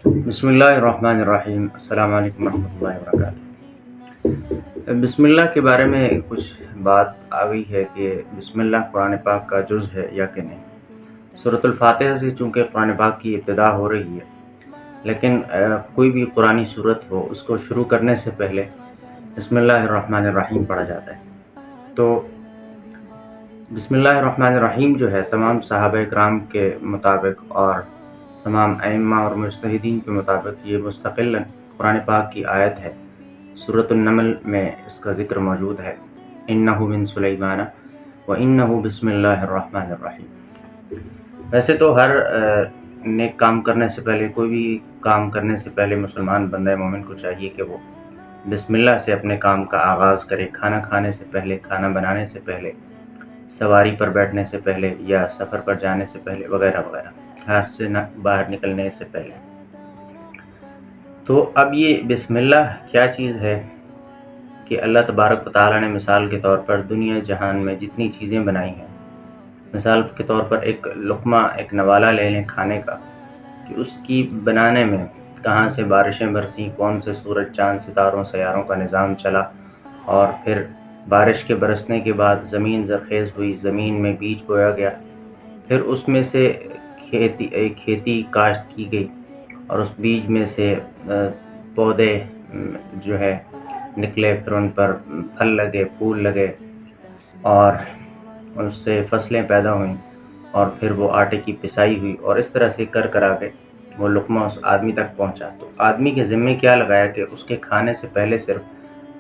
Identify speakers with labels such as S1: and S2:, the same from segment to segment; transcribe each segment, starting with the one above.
S1: بسم اللہ الرحمن الرحیم، السلام علیکم ورحمۃ اللہ وبرکاتہ۔ بسم اللہ کے بارے میں کچھ بات آ گئی ہے کہ بسم اللہ قرآن پاک کا جز ہے یا کہ نہیں۔ سورۃ الفاتحہ سے چونکہ قرآن پاک کی ابتدا ہو رہی ہے، لیکن کوئی بھی قرآنی صورت ہو اس کو شروع کرنے سے پہلے بسم اللہ الرحمن الرحیم پڑھا جاتا ہے۔ تو بسم اللہ الرحمن الرحیم جو ہے تمام صحابہ کرام کے مطابق اور تمام ائمہ اور مجتہدین کے مطابق یہ مستقل قرآن پاک کی آیت ہے۔ سورۃ النمل میں اس کا ذکر موجود ہے، انہ من سلیمان و انہ بسم اللہ الرحمن الرحیم۔ ویسے تو ہر نیک کام کرنے سے پہلے، کوئی بھی کام کرنے سے پہلے مسلمان بندہ مومن کو چاہیے کہ وہ بسم اللہ سے اپنے کام کا آغاز کرے، کھانا کھانے سے پہلے، کھانا بنانے سے پہلے، سواری پر بیٹھنے سے پہلے یا سفر پر جانے سے پہلے وغیرہ وغیرہ، گھر سے باہر نکلنے سے پہلے۔ تو اب یہ بسم اللہ کیا چیز ہے کہ اللہ تبارک و تعالیٰ نے مثال کے طور پر دنیا جہان میں جتنی چیزیں بنائی ہیں، مثال کے طور پر ایک لقمہ، ایک نوالہ لے لیں کھانے کا، کہ اس کی بنانے میں کہاں سے بارشیں برسیں، کون سے سورج، چاند، ستاروں، سیاروں کا نظام چلا، اور پھر بارش کے برسنے کے بعد زمین زرخیز ہوئی، زمین میں بیج بویا گیا، پھر اس میں سے کھیتی کاشت کی گئی، اور اس بیج میں سے پودے جو ہے نکلے، پھر ان پر پھل لگے، پھول لگے، اور اس سے فصلیں پیدا ہوئیں، اور پھر وہ آٹے کی پسائی ہوئی، اور اس طرح سے کر آگے وہ لقمہ اس آدمی تک پہنچا۔ تو آدمی کے ذمے کیا لگایا کہ اس کے کھانے سے پہلے صرف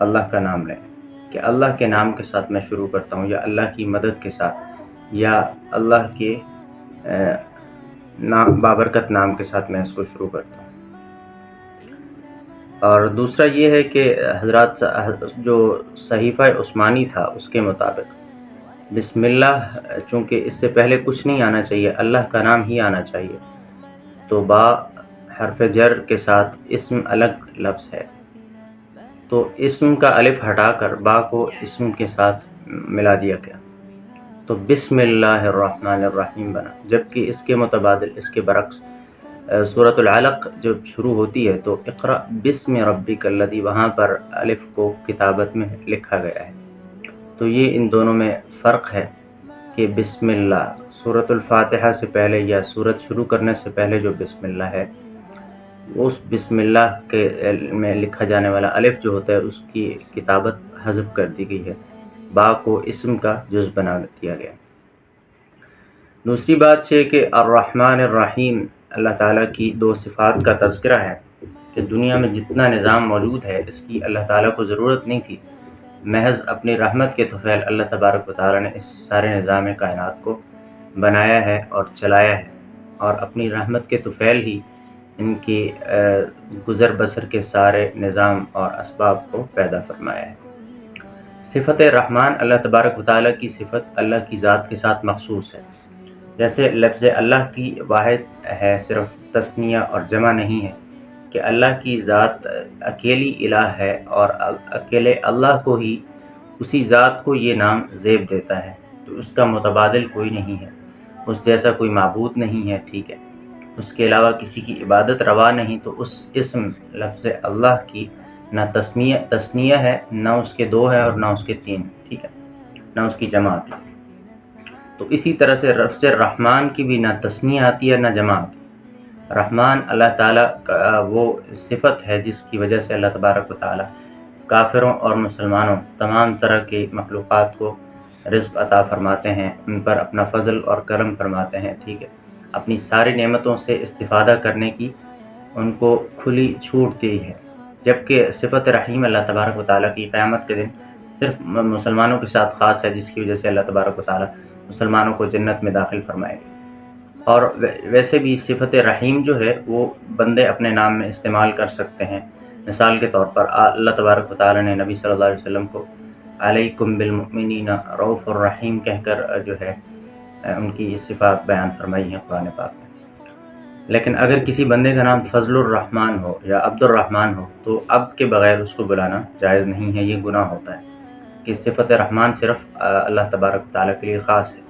S1: اللہ کا نام لیں، کہ اللہ کے نام کے ساتھ میں شروع کرتا ہوں، یا اللہ کی مدد کے ساتھ، یا اللہ کے بابرکت نام کے ساتھ میں اس کو شروع کرتا ہوں۔ اور دوسرا یہ ہے کہ حضرات جو صحیفہ عثمانی تھا اس کے مطابق بسم اللہ چونکہ اس سے پہلے کچھ نہیں آنا چاہیے، اللہ کا نام ہی آنا چاہیے، تو با حرف جر کے ساتھ اسم الگ لفظ ہے، تو اسم کا الف ہٹا کر با کو اسم کے ساتھ ملا دیا گیا، تو بسم اللہ الرحمن الرحیم بنا۔ جبکہ اس کے متبادل، اس کے برعکس، سورۃ العلق جب شروع ہوتی ہے تو اقرأ بسم ربک الذی، وہاں پر الف کو کتابت میں لکھا گیا ہے۔ تو یہ ان دونوں میں فرق ہے کہ بسم اللہ سورۃ الفاتحہ سے پہلے یا سورت شروع کرنے سے پہلے جو بسم اللہ ہے، اس بسم اللہ کے میں لکھا جانے والا الف جو ہوتا ہے اس کی کتابت حذف کر دی گئی ہے، با کو اسم کا جز بنا دیا گیا۔ دوسری بات یہ کہ الرحمن الرحیم اللہ تعالیٰ کی دو صفات کا تذکرہ ہے، کہ دنیا میں جتنا نظام موجود ہے اس کی اللہ تعالیٰ کو ضرورت نہیں تھی، محض اپنی رحمت کے طفیل اللہ تبارک و تعالیٰ نے اس سارے نظام کائنات کو بنایا ہے اور چلایا ہے، اور اپنی رحمت کے طفیل ہی ان کی گزر بسر کے سارے نظام اور اسباب کو پیدا فرمایا ہے۔ صفت رحمان اللہ تبارک و تعالیٰ کی صفت اللہ کی ذات کے ساتھ مخصوص ہے، جیسے لفظ اللہ کی واحد ہے، صرف تثنیہ اور جمع نہیں ہے، کہ اللہ کی ذات اکیلی الہ ہے، اور اکیلے اللہ کو ہی، اسی ذات کو یہ نام زیب دیتا ہے، تو اس کا متبادل کوئی نہیں ہے، اس جیسا کوئی معبود نہیں ہے، ٹھیک ہے، اس کے علاوہ کسی کی عبادت روا نہیں۔ تو اس اسم لفظ اللہ کی نہ تثنیہ ہے، نہ اس کے دو ہے، اور نہ اس کے تین، ٹھیک ہے، نہ اس کی جمع آتی ہے۔ تو اسی طرح سے لفظ رحمان کی بھی نہ تثنیہ آتی ہے نہ جمع آتی ہے۔ رحمان اللہ تعالیٰ کا وہ صفت ہے جس کی وجہ سے اللہ تبارک و تعالیٰ کافروں اور مسلمانوں تمام طرح کی مخلوقات کو رزق عطا فرماتے ہیں، ان پر اپنا فضل اور کرم فرماتے ہیں، ٹھیک ہے، اپنی ساری نعمتوں سے استفادہ کرنے کی ان کو کھلی چھوٹ دی ہے۔ جبکہ صفت رحیم اللہ تبارک و تعالیٰ کی قیامت کے دن صرف مسلمانوں کے ساتھ خاص ہے، جس کی وجہ سے اللہ تبارک و تعالیٰ مسلمانوں کو جنت میں داخل فرمائے گا۔ اور ویسے بھی صفت رحیم جو ہے وہ بندے اپنے نام میں استعمال کر سکتے ہیں۔ مثال کے طور پر اللہ تبارک و تعالیٰ نے نبی صلی اللہ علیہ وسلم کو علیکم بالمؤمنین رؤوف الرحیم کہہ کر جو ہے ان کی صفات بیان فرمائی ہیں قرآن پاک میں۔ لیکن اگر کسی بندے کا نام فضل الرحمن ہو یا عبد الرحمن ہو تو عبد کے بغیر اس کو بلانا جائز نہیں ہے، یہ گناہ ہوتا ہے، کہ صفت رحمان صرف اللہ تبارک و تعالیٰ کے لیے خاص ہے۔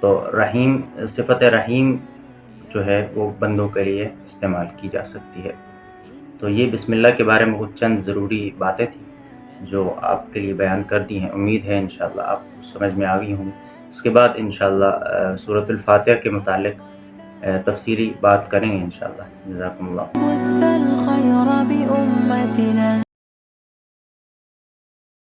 S1: تو رحیم، صفت رحیم جو ہے وہ بندوں کے لیے استعمال کی جا سکتی ہے۔ تو یہ بسم اللہ کے بارے میں کچھ چند ضروری باتیں تھیں جو آپ کے لیے بیان کر دی ہیں۔ امید ہے انشاءاللہ آپ کو سمجھ میں آ گئی ہوں۔ اس کے بعد انشاءاللہ سورۃ الفاتحہ کے متعلق تفصیلی بات کریں گے انشاءاللہ۔ جزاکم اللہ۔